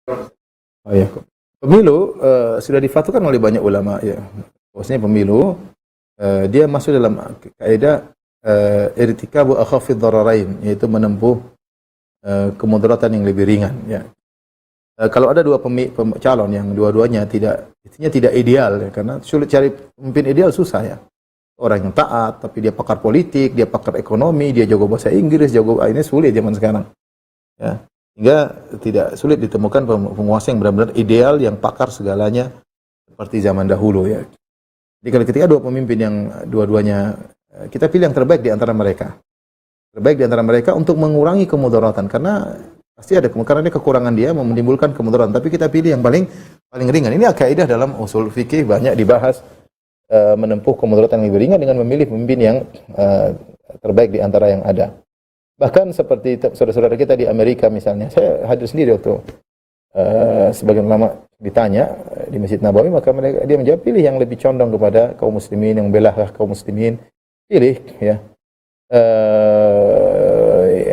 Oh ya, pemilu sudah difatwakan oleh banyak ulama ya. Maksudnya pemilu dia masuk dalam kaidah irtikabu akhafid dhararain, yaitu menempuh kemudaratan yang lebih ringan ya. Kalau ada dua calon yang dua-duanya tidak ideal ya, karena sulit cari pemimpin ideal, susah ya. Orang yang taat tapi dia pakar politik, dia pakar ekonomi, dia jago bahasa Inggris, ini sulit zaman sekarang. Ya. Hingga tidak sulit ditemukan penguasa yang benar-benar ideal, yang pakar segalanya seperti zaman dahulu ya. Jadi kalau ketika dua pemimpin yang dua-duanya, kita pilih yang terbaik di antara mereka. Terbaik di antara mereka untuk mengurangi kemudaratan, karena pasti ada kekurangan dia menimbulkan kemudaratan, tapi kita pilih yang paling ringan. Ini kaidah dalam usul fikih, banyak dibahas, menempuh kemudaratan yang lebih ringan dengan memilih pemimpin yang terbaik di antara yang ada. Bahkan seperti saudara-saudara kita di Amerika misalnya, saya hadir sendiri waktu sebagian ulama ditanya di Masjid Nabawi, maka dia menjawab, pilih yang lebih condong kepada kaum muslimin, yang membela kaum muslimin, pilih ya.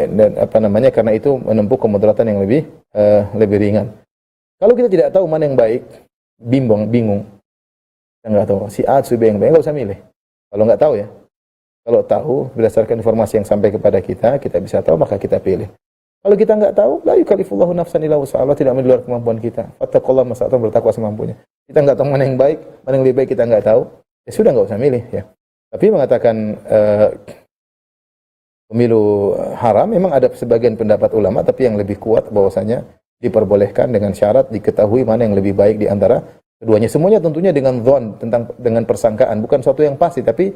Dan karena itu menempuh kemudaratan yang lebih ringan. Kalau kita tidak tahu mana yang baik, bingung, kita nggak tahu si A, si B yang baik, nggak usah milih. Kalau nggak tahu ya. Kalau tahu, berdasarkan informasi yang sampai kepada kita bisa tahu, maka kita pilih. Kalau kita nggak tahu, la yukallifullahu nafsan illa wus'aha, Allah tidak mengeluarkan kemampuan kita. Fattaqullaha masata'tum, bertakwa semampunya. Kita nggak tahu mana yang baik, mana yang lebih baik, kita nggak tahu, ya sudah, nggak usah milih ya. Tapi mengatakan pemilu haram, memang ada sebagian pendapat ulama, tapi yang lebih kuat bahwasanya diperbolehkan dengan syarat diketahui mana yang lebih baik di antara keduanya. Semuanya tentunya dengan dhon, dengan persangkaan, bukan suatu yang pasti, tapi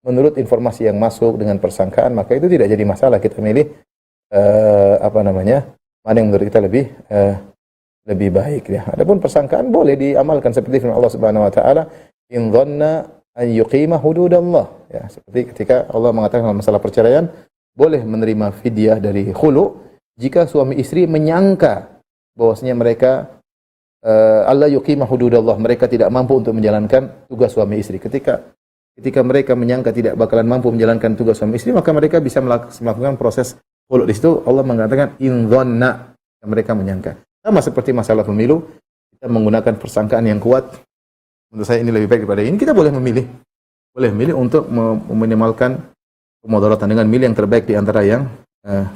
menurut informasi yang masuk dengan persangkaan, maka itu tidak jadi masalah kita milih mana yang menurut kita lebih baik ya. Adapun persangkaan boleh diamalkan seperti firman Allah Subhanahu wa taala, in dhanna an yuqima hududallah ya, seperti ketika Allah mengatakan dalam masalah perceraian, boleh menerima fidyah dari khulu jika suami istri menyangka bahwasanya mereka alla yuqima hududallah, mereka tidak mampu untuk menjalankan tugas suami istri. Ketika mereka menyangka tidak bakalan mampu menjalankan tugas suami istri, maka mereka bisa melakukan proses khulu. Di situ Allah mengatakan in dhanna, mereka menyangka. Sama seperti masalah pemilu, kita menggunakan persangkaan yang kuat. Menurut saya ini lebih baik daripada ini. Kita boleh memilih untuk meminimalkan kemudaratan dengan milih yang terbaik di antara yang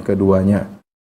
keduanya.